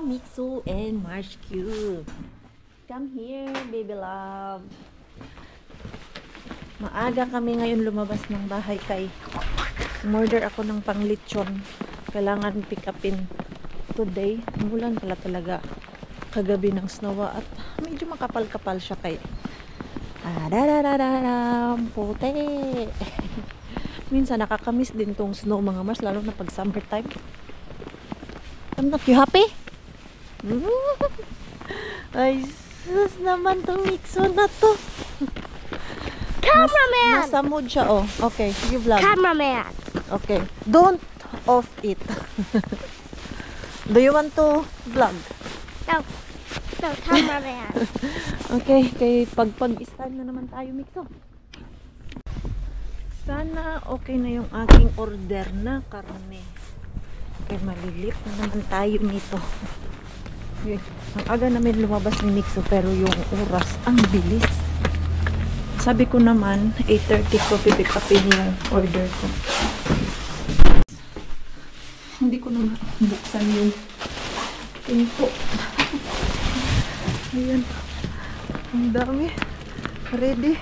Mixo and Marsh Cube. Come here, baby love. Maaga kami ngayon lumabas ng bahay kay umorder ako ng panglitsyon. Kailangan pick upin today. Umulan pala talaga kagabi ng snow at medyo makapal-kapal siya kay puti. Minsan nakakamiss din tong snow mga Mars, lalo na pag summertime. I'm not you happy? Ay sus naman tong Mixo na to. Cameraman! Nasa mood siya, oh. Okay, sige vlog. Cameraman! Okay, don't off it. Do you want to vlog? No. No, cameraman. Okay, kay pag-start na naman tayo, Mixo. Sana okay na yung aking order na karne. Kaya malilit na naman tayo nito. Okay. Ang aga namin lumabas ni Mixo pero yung oras ang bilis. Sabi ko naman 8:30 ko pipick upin yung order ko. Hindi ko na buksan yung pinto. Ayan. Ang dami. Ready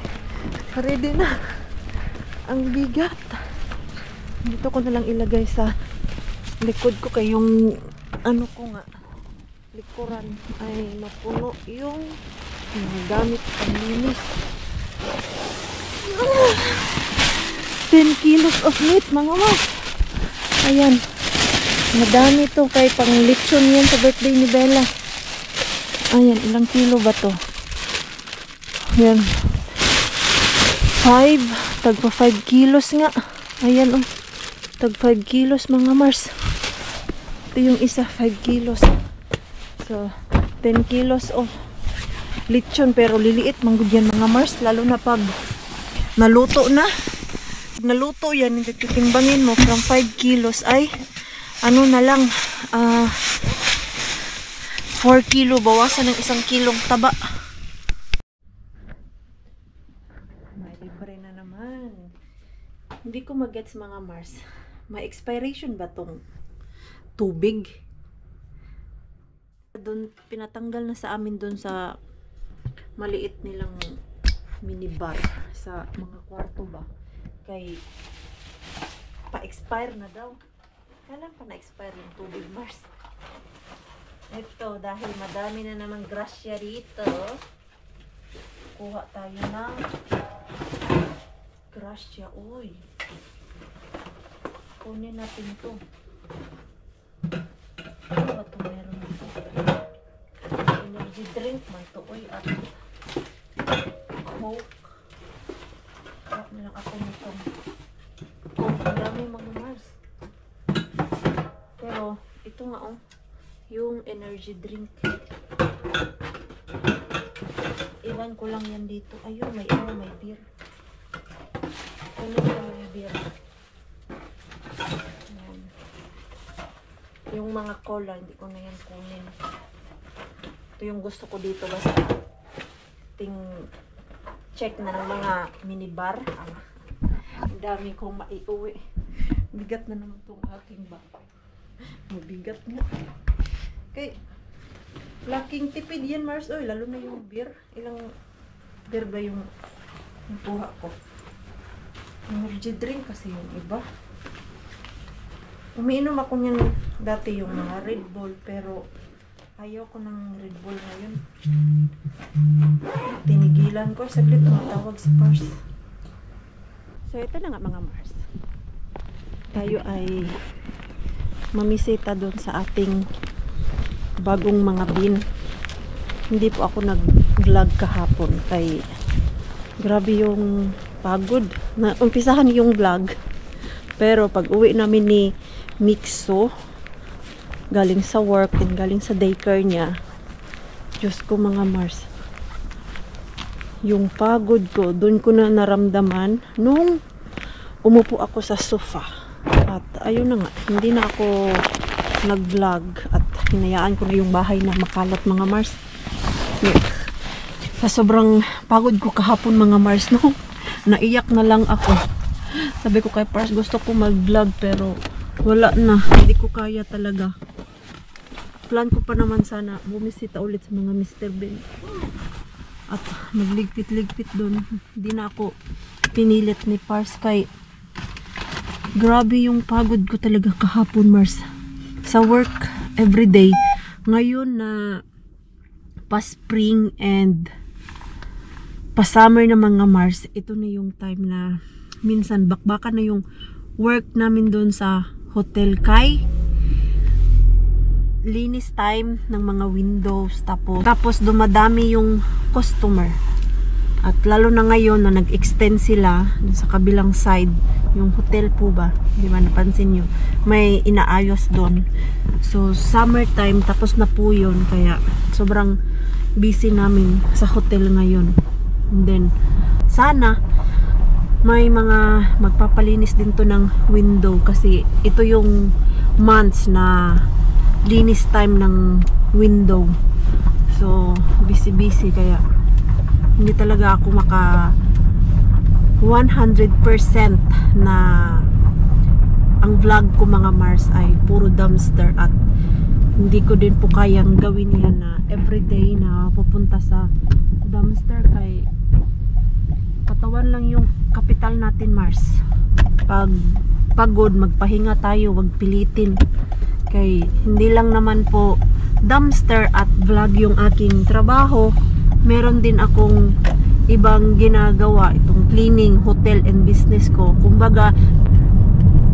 na. Ang bigat. Dito ko na lang ilagay sa likod ko kay yung ano ko nga likuran ay mapuno yung gamit panlinis. 10 kilos of meat mga mas. Ayan. Madami to kay pang lechon yan sa birthday ni Bella. Ayan, ilang kilo ba to? Ayan. 5. Tagpa 5 kilos nga. Ayan oh. Tag 5 kilos mga Mars. Ito yung isa 5 kilos. So 10 kilos of lechon pero liliit manggod yan mga Mars, lalo na pag naluto na. Naluto yan, hindi titimbangin mo from 5 kilos ay ano na lang 4 kilo, bawasan ng 1 kilong taba. May libre na naman. Hindi ko mag-gets mga Mars. May expiration ba tong tubig? Doon pinatanggal na sa amin doon sa maliit nilang minibar sa mga kwarto ba. Kay pa-expire na daw. Kailan pa na-expire yung tubig Mars? Ito, dahil madami na naman grasya dito, kuha tayo ng grasya. Uy, kunin natin ito. Ano ba ito meron ito? Energy drink man ito. Uy, at Coke. Kuha na lang ako nito. Coke, ang dami mga Mars. Pero, ito nga oh, yung energy drink. Iwan ko lang yan dito. Ayun, may beer. Kunin ko may beer. Ayan. Yung mga cola, hindi ko na yan kunin. Ito yung gusto ko dito. Basta check na ng mga minibar. Ang dami kong maiuwi. Bigat na naman itong aking bag. Mabigat nga. Okay. Laking tipid yan Mars. Oy, lalo na yung beer. Ilang beer ba yung kuha ko? Energy drink kasi yung iba. Umiinom ako niyan dati yung mga Red Bull pero ayaw ko ng Red Bull ngayon. Tinigilan ko. Saglit tumatawag si Pars. So ito na nga mga Mars. Tayo ay mamisita doon sa ating bagong mga bin. Hindi po ako nag-vlog kahapon kay grabe yung pagod. Umpisahan yung vlog pero pag uwi namin ni Mixo galing sa work and galing sa daycare niya, Diyos ko mga Mars, yung pagod ko doon ko na naramdaman nung umupo ako sa sofa. At ayun na nga, hindi na ako nag-vlog at hinayaan ko na yung bahay na makalat mga Mars. Sa sobrang pagod ko kahapon mga Mars, no, naiyak na lang ako. Sabi ko kay Pars, gusto ko mag-vlog pero wala na, hindi ko kaya talaga. plan ko pa naman sana bumisita ulit sa mga Mr. Bean at magligpit-ligpit doon. Hindi na ako pinilit ni Pars kay grabe yung pagod ko talaga kahapon, Mars, sa work everyday. Ngayon na pa-spring and pa-summer na mga Mars, ito na yung time na minsan bakbakan na yung work namin doon sa Hotel Kai. Linis time ng mga windows, tapos dumadami yung customer. At lalo na ngayon na nag-extend sila sa kabilang side, yung hotel po ba, di ba napansin nyo, may inaayos doon. So summertime, tapos na po yun, kaya sobrang busy namin sa hotel ngayon. And then sana may mga magpapalinis din to ng window kasi ito yung months na linis time ng window. So busy kaya hindi talaga ako maka 100% na ang vlog ko mga Mars ay puro dumpster, at hindi ko din po kayang gawin yan na everyday na pupunta sa dumpster kay katawan lang yung kapital natin, Mars. Pag pagod, magpahinga tayo, wag pilitin. Kay hindi lang naman po dumpster at vlog yung aking trabaho. Meron din akong ibang ginagawa, itong cleaning, hotel and business ko. Kumbaga,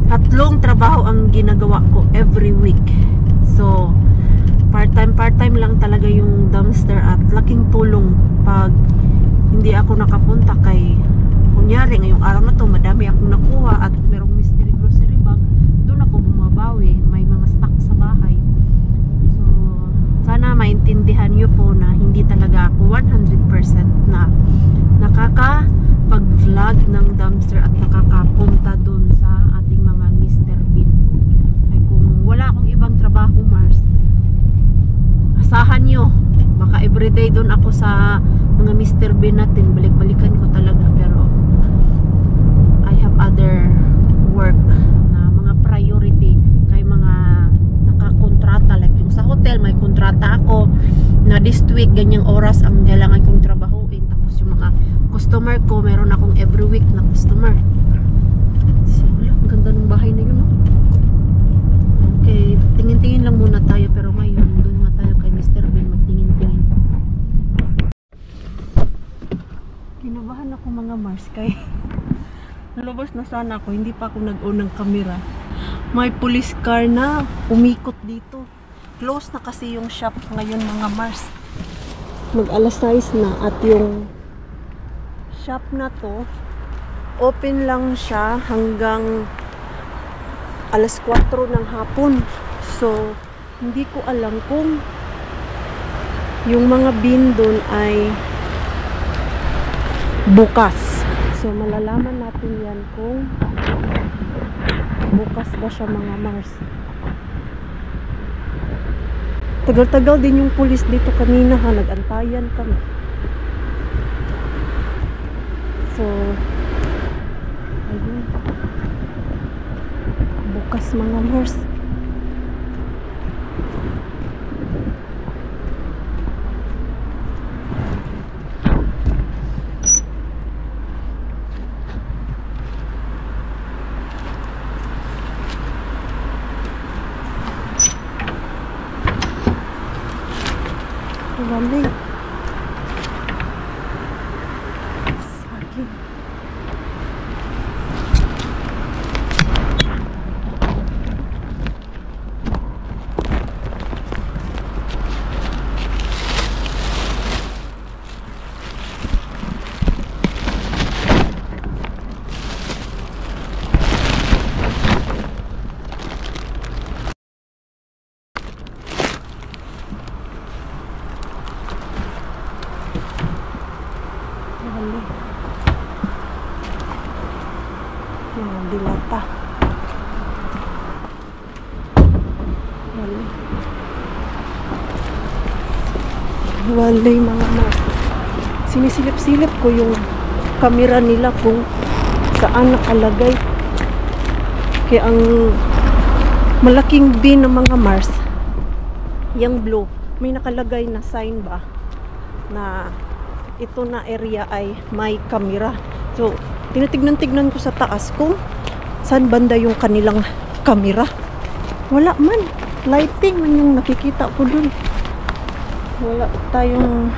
tatlong trabaho ang ginagawa ko every week. So, part-time lang talaga yung dumpster at laking tulong pag hindi ako nakapunta kay, kunyari ngayong araw na to madami akong nakuha at merong mystery grocery bag, doon ako bumabawi, may mga stock sa bahay. So sana maintindihan nyo po na hindi talaga ako 100% na nakakapag vlog ng dumpster at nakakapunta doon sa ating mga Mr. Bean. Ay kung wala akong ibang trabaho, Mars, asahan nyo baka everyday doon ako sa mga Mr. Bean natin, balik-balikan ko talaga. Pero I have other work na mga priority kay mga nakakontrata, like yung sa hotel may kontrata ako na this week ganyang oras ang kailangan kong trabahuin, tapos yung mga customer ko meron akong every week na customer. So, wala, ang ganda ng bahay na yun, no? Okay, tingin-tingin lang muna tayo, pero ngayon doon nga tayo kay Mr. Bean magtingin-tingin. Kinabahan ako mga Mars kay nalabas na sana ako, hindi pa ako nag-on ng camera. May police car na umikot dito. Close na kasi yung shop ngayon mga Mars. Mag alas 6 na at yung shop na to open lang siya hanggang alas 4 ng hapon. So hindi ko alam kung yung mga bin doon ay bukas. So malalaman natin yan kung bukas ba siya mga Mars. Tagal-tagal din yung pulis dito kanina ha, nag-antayan kami. So ayun, bukas mga Mars. Galing. Saging. Dilata. Walay mga Mars. Sinisilip-silip ko yung camera nila kung saan nakalagay. Kaya ang malaking bin ng mga Mars Yung blue, may nakalagay na sign ba na ito na area ay may camera. So, tinitignan-tignan ko sa taas kung saan banda yung kanilang camera. Wala man. Lighting man yung nakikita ko dun. Wala tayong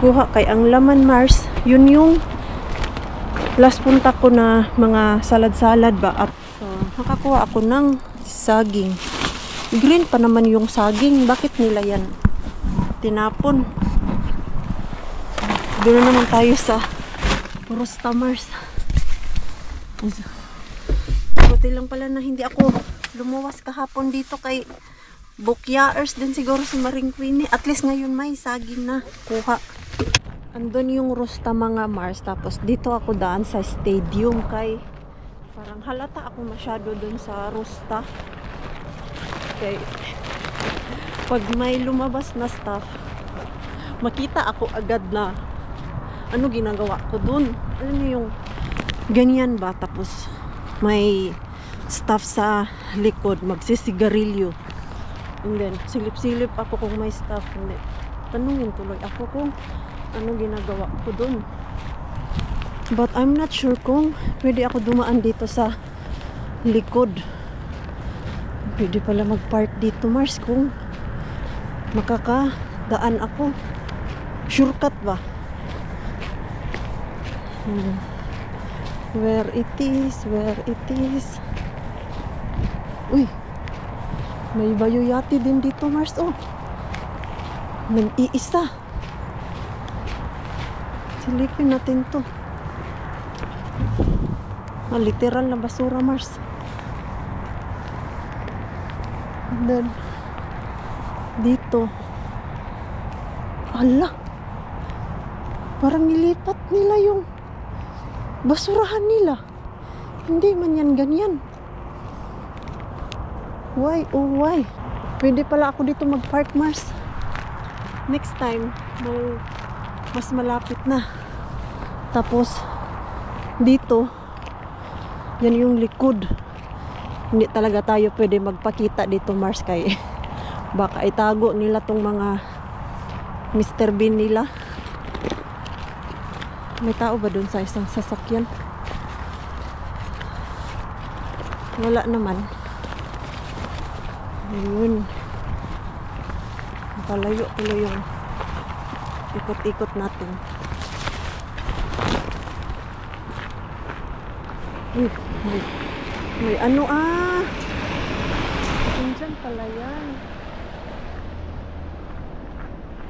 kuha. Kay ang laman, Mars, yun yung last punta ko na mga salad-salad ba. At so, nakakuha ako ng saging. Green pa naman yung saging. Bakit nila yan tinapon? Doon na naman tayo sa Rosta, Mars. Buti lang pala na hindi ako lumuwas kahapon dito kay Bukyaers din siguro si Maring Queenie. At least ngayon may saging na kuha. Andun yung Rosta mga Mars. Tapos dito ako daan sa stadium kay parang halata ako masyado dun sa Rosta. Okay. Pag may lumabas na stuff, makita ako agad na ano ginagawa ko dun. Alam niyo yung ganyan ba? Tapos may stuff sa likod, magsisigarilyo. And then, silip-silip ako kung may stuff. Hindi. Tanungin tuloy ako kung ano ginagawa ko dun. But I'm not sure kung pwede ako dumaan dito sa likod. Pwede pala mag-park dito, Mars, kung makakadaan ako. Shortcut ba? Where it is, where it is. Uy, may bayoyati din dito, Mars. Oh, nag-iisa. Silipin natin to. Literal na basura, Mars. And then dito, ala, parang nilipat nila yung basurahan nila. Hindi man yan ganyan. Why? Oh why? Pwede pala ako dito mag-park, Mars. Next time, mas malapit na. Tapos dito, yan yung likod. Hindi talaga tayo pwede magpakita dito, Mars, kay baka itago nila tong mga Mr. Bean nila. May tao ba dun sa isang sasakyan? Wala naman. Ayun. Palayo tuloy yung ikot-ikot natin. Uy, may ano Diyan pala yan.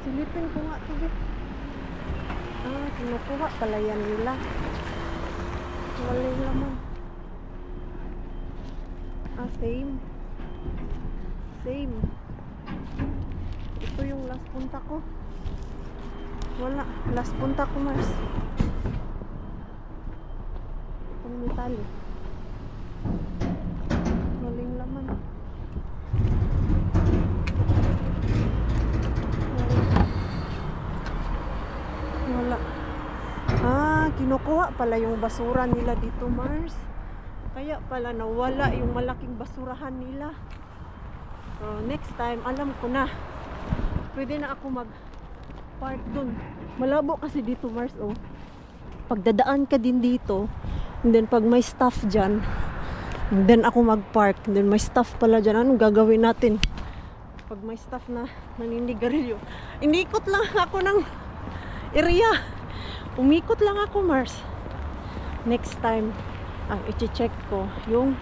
Silipin ko nga ito. Kinukuha pala yan nila. Walay laman. Same. Same. Ito yung last punta ko. Wala. Last punta ko, Mars. Itong metal. Waling laman. Wala. Kinukuha pala yung basura nila dito, Mars. Kaya pala nawala yung malaking basurahan nila. So, next time, alam ko na. Pwede na ako mag-park dun. Malabo kasi dito, Mars, oh. Pagdadaan ka din dito, and then pag may stuff dyan, and then ako mag-park, and then may stuff pala dyan. Anong gagawin natin? Pag may stuff na naninigarilyo. Inikot lang ako ng area. Umikot lang ako, Mars. Next time, ang i-check ko yung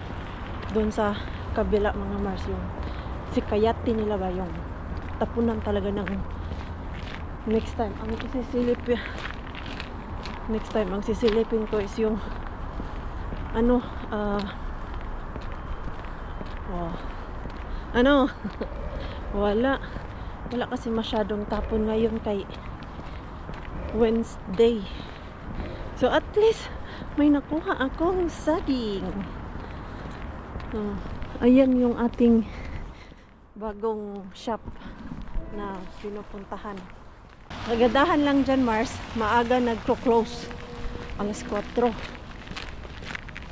doon sa kabila, mga Mars, yung sikayati nila ba, yung tapunan talaga ng next time ang sisilipin ko is yung wala kasi masyadong tapon ngayon kay Wednesday. So at least may nakuha akong saging. Ayan yung ating bagong shop na pinupuntahan. Nagadahan lang dyan, Mars. Maaga nagko-close. Alas 4.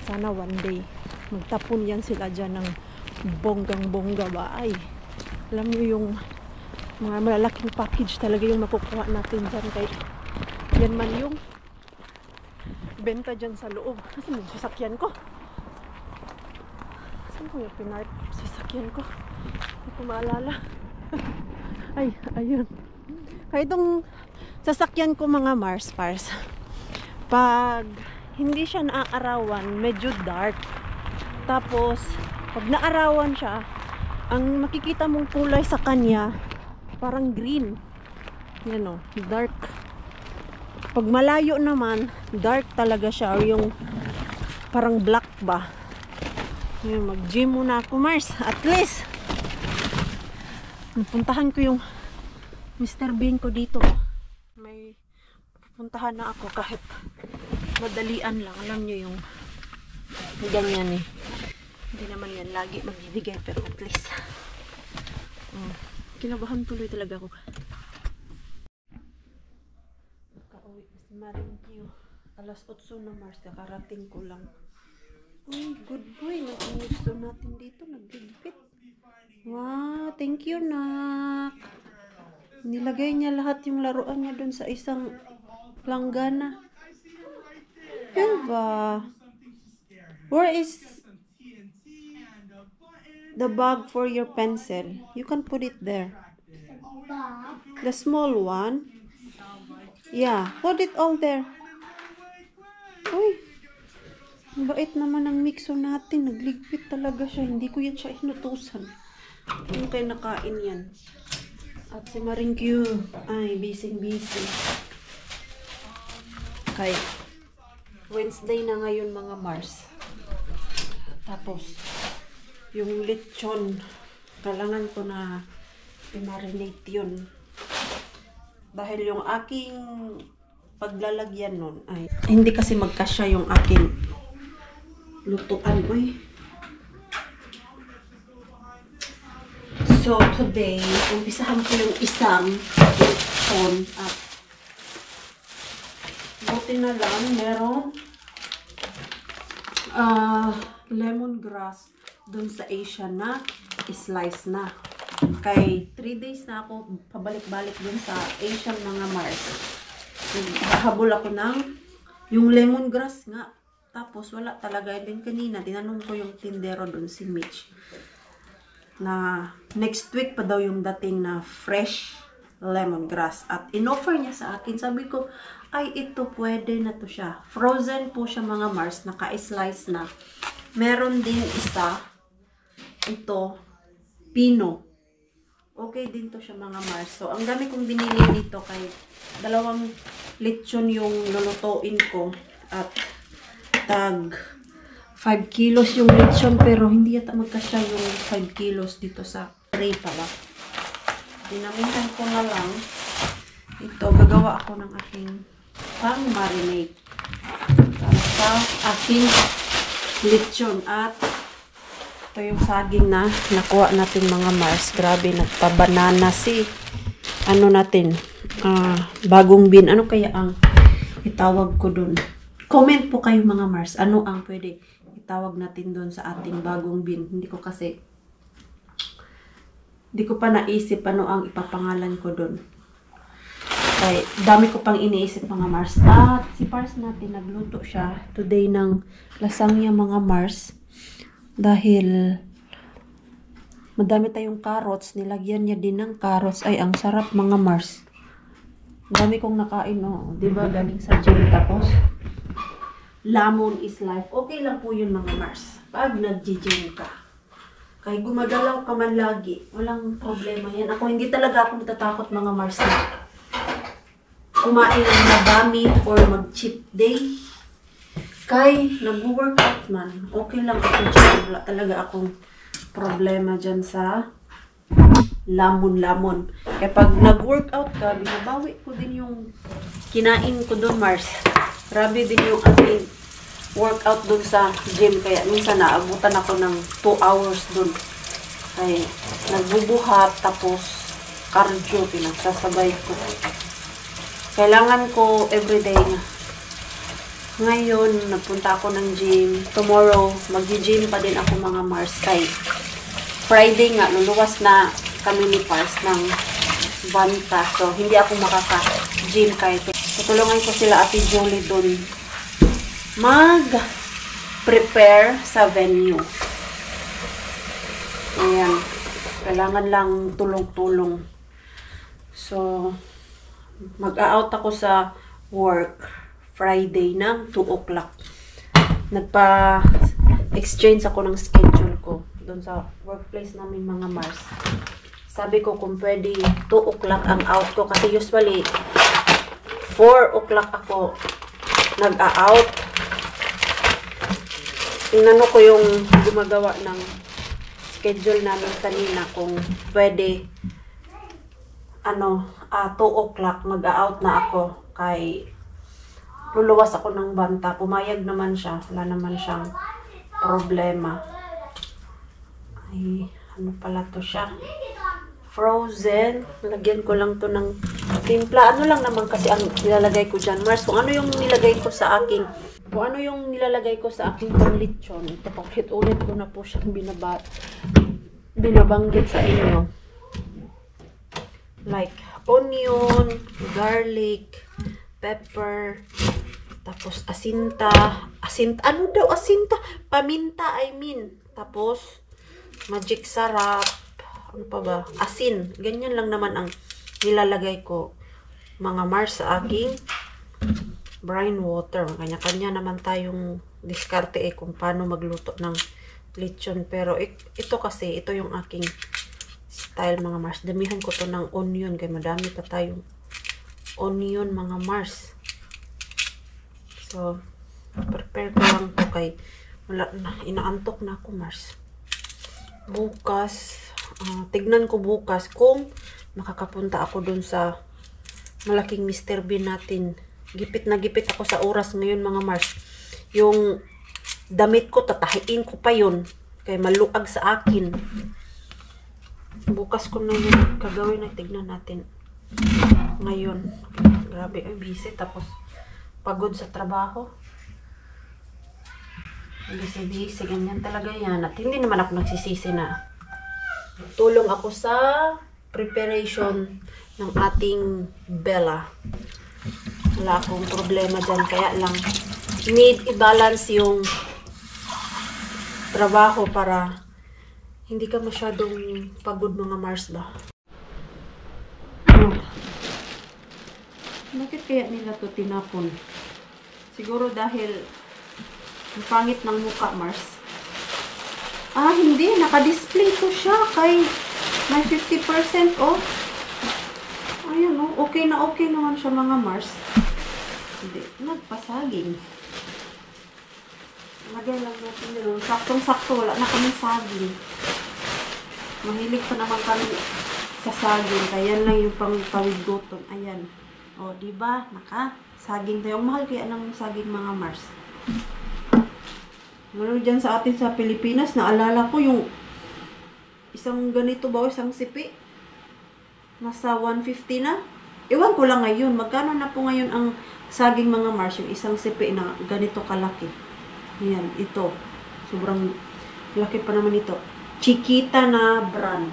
Sana one day magtapon yan sila dyan ng bonggang-bongga ba ay. Alam nyo yung mga malalaking package talaga yung makukuha natin dyan. Kaya yan man yung benta dyan sa loob. Kasi yung sasakyan ko. Saan ko yung pinark sasakyan ko? Hindi ko maalala. Ay, ayun. Kaya itong sasakyan ko mga Mars, pag hindi siya naaarawan, medyo dark. Tapos, pag naarawan siya, ang makikita mong kulay sa kanya, parang green. Yan o, dark. Pag malayo naman, dark talaga siya. Or yung parang black ba. Yan, mag-gym muna ako, Mars. At least, napuntahan ko yung Mr. Bean ko dito. May pupuntahan na ako kahit madalian lang. Alam nyo yung ganyan eh. Hindi naman yan lagi magbibigay pero at least kinabahan tuloy talaga ako. Nakauwi na si Maringkyo. Alas 8 na Mars. Kakarating ko lang. Uy, good boy. Nag-gusto natin dito. Nagligpit. Wow, thank you, nak. Nilagay niya lahat yung laruan niya dun sa isang langgana. Diba? Where is the bag for your pencil? You can put it there. The small one. Yeah, put it all there. Uy, bait naman ang mixo natin. Nagligpit talaga siya. Hindi ko yan siya inutusan. Yung kayo nakain yan. At si Maringkyo ay busy. Kay Wednesday na ngayon mga Mars. Tapos yung lechon, kailangan ko na i-marinate yun. Dahil yung aking paglalagyan nun ay hindi kasi magkasya yung aking lutuan. Uy. So today, umpisahan ko yung isang lechon at buti na lang meron lemongrass dun sa Asia na slice na. Kay 3 days na ako pabalik-balik dun sa Asian mga Mars. Naghahabol ako ng yung lemongrass nga. Tapos wala talaga. And then kanina, tinanong ko yung tindero dun si Mitch na next week pa daw yung dating na fresh lemongrass. At in-offer niya sa akin. Sabi ko, ay ito pwede na to siya. Frozen po siya mga Mars. Naka-slice na. Meron din isa. Ito, pino. Okay din to siya mga Mars. So, ang dami kong binili dito kay 2 lechon yung lulutuin ko. At tag 5 kilos yung lechon pero hindi yata magkasya yung 5 kilos dito sa tray pala. Dinamihan ko na lang. Ito, gagawa ako ng aking pang-marinate para sa aking lechon. At ito yung saging na nakuha natin mga Mars. Grabe, nagpa-banana si ano natin, bagong bean. Ano kaya ang itawag ko dun? Comment po kayo mga Mars. Ano ang pwede itawag natin dun sa ating bagong bean? Hindi ko pa naisip ano ang ipapangalan ko dun. Ay, dami ko pang iniisip mga Mars. At si Pars natin nagluto siya today ng lasagna mga Mars. Dahil madami tayong carrots, nilagyan niya din ng carrots. Ay, ang sarap mga Mars. Dami kong nakain, oh. Diba, galing sa gym. Tapos, lemon is life. Okay lang po yun mga Mars. Pag nag-gym ka. Kaya gumagalaw ka man lagi. Walang problema yan. Ako, hindi talaga ako natatakot mga Mars na kumain ng madami or mag-cheat day. Kay nag-workout man, okay lang ako dyan. Wala talaga akong problema dyan sa lamon-lamon. Kaya pag nag-workout ka, binabawi ko din yung kinain ko doon, Mars. Grabe din yung ating workout doon sa gym. Kaya minsan naabutan ako ng 2 hours doon. Kaya nagbubuhat, tapos cardio, pinagsasabay ko. Kailangan ko everyday na. Ngayon, nagpunta ako ng gym. Tomorrow, mag-gym pa din ako mga Mars. Kay Friday nga, luluwas na kami ni Pars ng banta. So, hindi ako makaka-gym kahit. Tutulungan ko sila Ate Jolie dun mag-prepare sa venue. Ayan. Kailangan lang tulong-tulong. So, mag-out ako sa work Friday ng 2 o'clock. Nagpa-exchange ako ng schedule ko doon sa workplace namin mga Mars. Sabi ko kung pwede 2 o'clock ang out ko kasi usually 4 o'clock ako nag-out. Tingnan ko yung gumagawa ng schedule namin kanina kung pwede 2 o'clock mag-out na ako kay luluwas ako ng banta. Pumayag naman siya. Wala naman siyang problema. Ay, ano pala to siya? Frozen. Lagyan ko lang to ng timpla. Ano lang naman kasi ang nilalagay ko dyan, Mars. Kung ano yung nilalagay ko sa aking panglitsyon. Ito, paulit-ulit ko na po siyang binabanggit sa inyo. Like, onion, garlic, pepper, tapos asinta, ano daw asinta? Paminta, I mean. Tapos, magic sarap, ano pa ba? Asin. Ganyan lang naman ang nilalagay ko, mga Mars, sa aking brine water. Kanya-kanya naman tayong diskarte kung paano magluto ng lechon. Pero ito kasi, ito yung aking style mga Mars. Damihan ko to ng onion kaya madami pa tayong onion mga Mars. So, prepare ko lang to kay wala na, inaantok na ako Mars. Bukas, tignan ko bukas kung makakapunta ako dun sa malaking Mr. Bean natin. Gipit na gipit ako sa oras ngayon mga Mars. Yung damit ko, tatahiin ko pa yun. Kaya maluag sa akin. Bukas ko na yun kagawin na tignan natin. Ngayon. Grabe, ay busy. Tapos, pagod sa trabaho. Busy, ganyan talaga yan. At hindi naman ako nagsisisi na tulong ako sa preparation ng ating Bella. Wala akong problema dyan. Kaya lang, need i-balance yung trabaho para hindi ka masyadong pagod mga Mars ba? Bakit kaya nila to tinapon? Siguro dahil ang pangit ng mukha, Mars. Hindi. Naka-display to siya kay may 50% off. Ayan, oh. Okay naman siya mga Mars. Hindi. Nagpasaging. Lagay lang natin yun. Saktong-sakto. Wala na kami saging. Mahilig pa naman kami sa saging. Kaya lang yung pang-pawigutom. Ayan. O, diba? Naka-saging tayo. Ang mahal kaya ng saging mga Mars. Ngayon dyan sa atin sa Pilipinas, naalala ko yung isang ganito ba o isang sipi. Nasa 150 na. Ewan ko lang ngayon. Magkano na po ngayon ang saging mga Mars? Yung isang sipi na ganito kalaki. Ayan, ito. Sobrang laki pa naman ito. Chiquita na brand.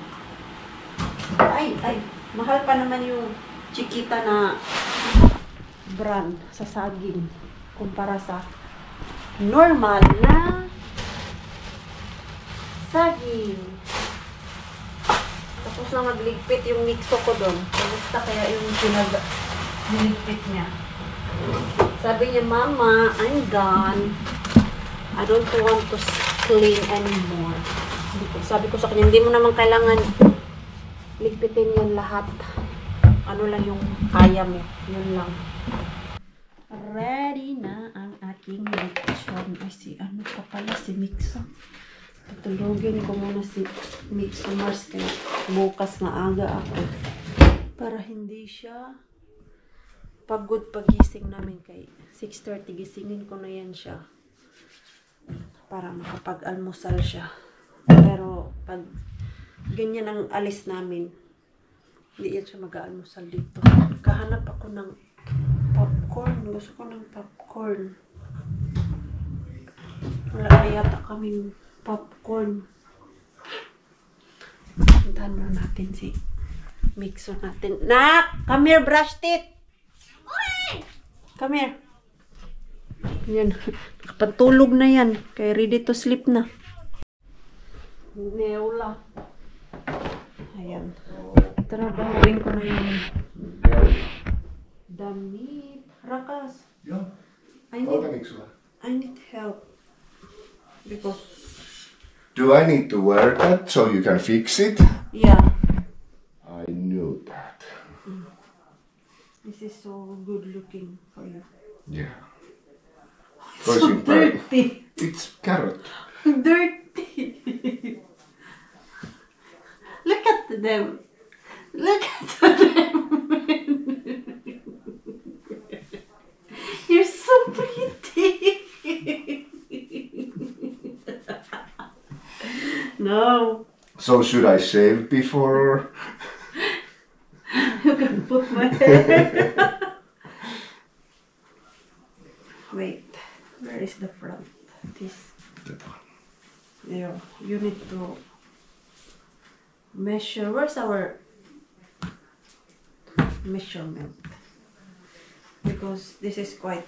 Ay, mahal pa naman yung Chiquita na brand sa saging. Kumpara sa normal na saging. Tapos na magligpit yung mixo ko doon. Kamusta kaya yung niligpit niya? Sabi niya, Mama, I'm done. I don't want to clean anymore. Sabi ko sa kanya, hindi mo naman kailangan ligpitin yan lahat. Ano lang yung kaya mo. Yun lang. Ready na ang aking lechon. Ay, ano pa pala si Mixo. Tutulogin ko muna si Mixo Mars kaya bukas na aga ako. Para hindi siya pagod pagising namin kay 6:30. Gisingin ko na yan siya. Para makapag-almusal siya. Pero pag ganyan ang alis namin, hindi yan siya mag-aalmusal dito. Kahanap ako ng popcorn. Gusto ko ng popcorn. Wala na yata kaming popcorn. Puntahan muna natin si Mixo natin. Nak! Come here, brush teeth! Come here. Yan. Nakapantulog na yan. Kaya ready to sleep na. Neula. Ayan. Trabahuin ko na yung damit. Rakas. Ja, I need help. Because, do I need to wear that so you can fix it? yeah. I knew that. This is so good looking for you. Yeah. So dirty. It's carrot. Dirty. Look at them. Look at them. You're so pretty. No. So should I shave before? You can put my hair. Wait. Where is the front? This. That one. There. You need to measure. Where's our measurement? Because this is quite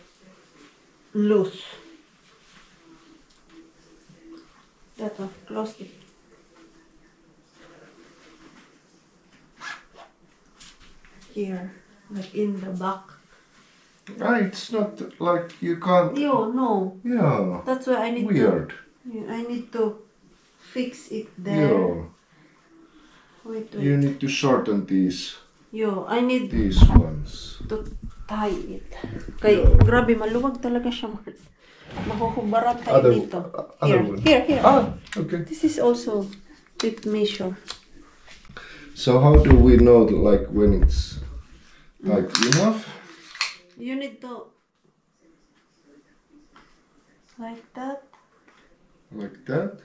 loose. That one. Close it. Here. Like in the back. Ah, it's not like you can't. Yo, no. Yeah. That's why I need Weird. I need to fix it there. Yeah. Wait. You need to shorten these I need ones. to tie it. Kay, grabe, maluwag talaga siya. Mahuhubaran tayo dito. Other Here, one. here. Ah, okay. This is also with measure. So how do we know like when it's like enough? You need to like that. Like that?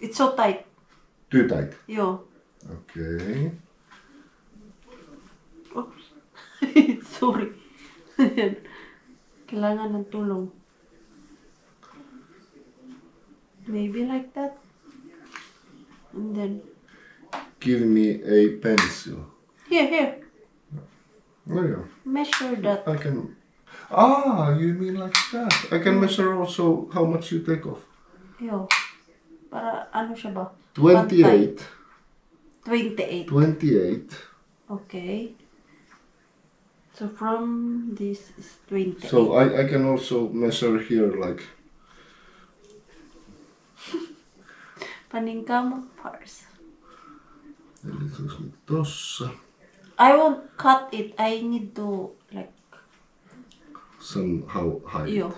It's so tight. Too tight. Yo. Okay. Oops. Sorry. Kailangan ng tulong. Maybe like that. And then Give me a pencil. here. Oh yeah. Measure that. I can. Ah, you mean like that? I can measure also how much you take off. Yo. Para ano siya ba? 28. 28. 28. Okay. So from this is 28. So I can also measure here like. Paningkamot parts. Eli se olisi nyt tossa. I won't cut it. I need to like Somehow hide. yo.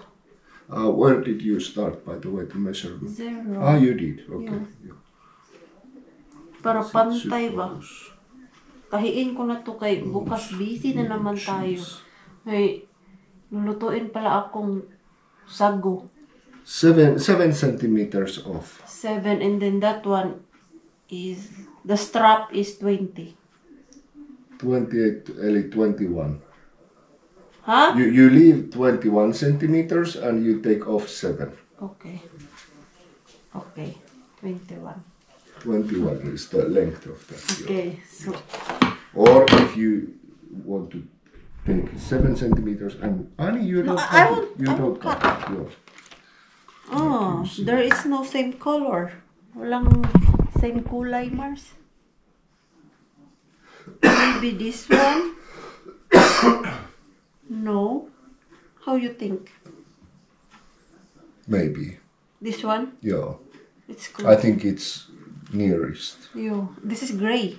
Where did you start, by the way, to measure? 0. Ah, you did. Okay. Yeah. Para pantay ba? Suppose. Kahiin ko na to kay bukas busy na naman tayo. Ay, lulutuin pala akong sago. 7 centimeters off. 7 and then that one is the strap is 20. 28, eli 21. Huh? You leave 21 centimeters and you take off 7. Okay. Okay. 21. 21 is the length of that. Okay. So Or if you want to take 7 centimeters and Annie, you don't I cut won't- it. You I don't won't cut it. Yeah. oh, there is no same color. Walang same kulay, Mars. Maybe this one? No. How you think? Maybe. This one? Yeah. It's I good. think it's nearest. Yo, this is gray.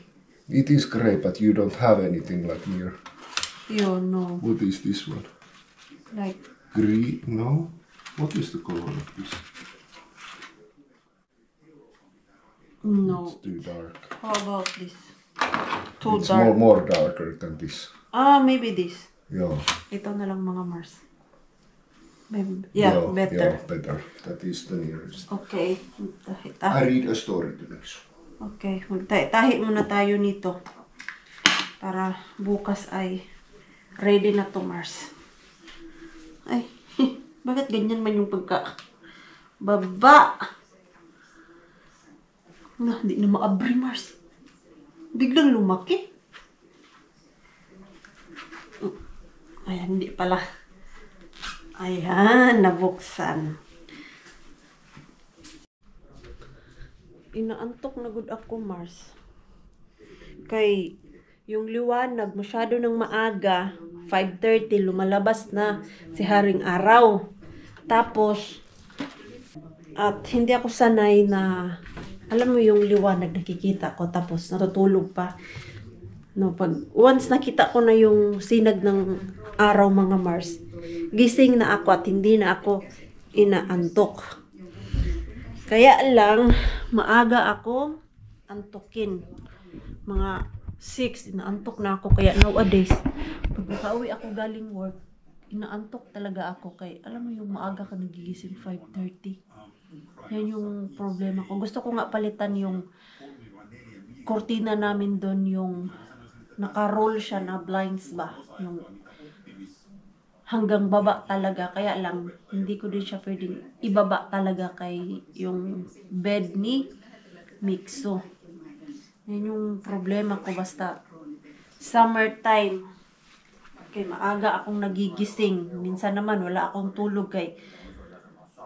It is grey, but you don't have anything like near. Yo, no. What is this one? Like, Green? No. What is the color of this? no. It's too dark. How about this? Too It's dark. more darker than this. Ah, maybe this. Yeah. Ito na lang mga Mars. Maybe, yeah, better. Yeah, better. That is the nearest. Okay. I Tahi. read a story to next. Okay. Tahi muna tayo nito. Para bukas ay ready na to, Mars. Ay, bakit ganyan man yung pagka... Baba! Hindi na maabri, Mars. Biglang lumaki. Ayan, hindi pala. Ayan, nabuksan. Inaantok na good ako, Mars. Kay, yung liwanag, masyado ng maaga, 5:30, lumalabas na si Haring Araw. Tapos, at hindi ako sanay na, alam mo yung liwanag nakikita ko, tapos natutulog pa. No, once nakita ko na yung sinag ng araw, mga Mars, gising na ako at hindi na ako inaantok. Kaya lang, maaga ako antukin. Mga 6, inaantok na ako. Kaya nowadays, pag nakauwi ako galing work, inaantok talaga ako. Kaya alam mo yung maaga ka nagigising 5:30. Yan yung problema ko. Gusto ko nga palitan yung kortina namin doon, yung naka-roll siya na blinds ba. Yung hanggang baba talaga. Kaya lang, hindi ko din siya pwedeng ibaba talaga kay yung bed ni Mixo. Yan yung problema ko. Basta, summertime. Okay, maaga akong nagigising. Minsan naman, wala akong tulog kay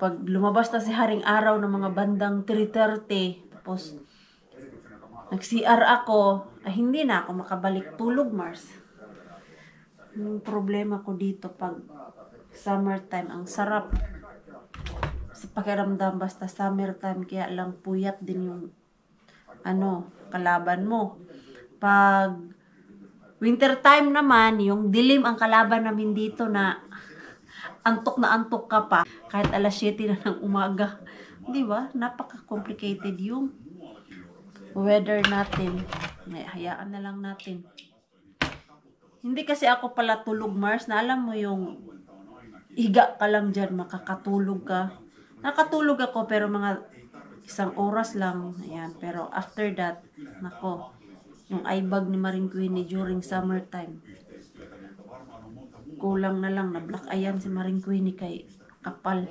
pag lumabas na si Haring Araw ng mga bandang 3:30, tapos nag-CR ako, ay hindi na ako makabalik tulog, Mars. Yung problema ko dito pag summertime, ang sarap sa pakiramdam basta summertime, kaya lang puyat din yung kalaban mo. Pag winter time naman, yung dilim ang kalaban namin dito na antok ka pa kahit alas 7 na ng umaga. Di ba? Napaka-complicated yung weather natin. Hayaan na lang natin. Hindi kasi ako pala tulog, Mars, na alam mo yung higa ka lang dyan, makakatulog ka. Nakatulog ako pero mga 1 oras lang. Ayan. Pero after that, nako, yung eye bag ni Maring Queenie during summertime. Kulang na lang na black ayan si Maring Queenie kay kapal.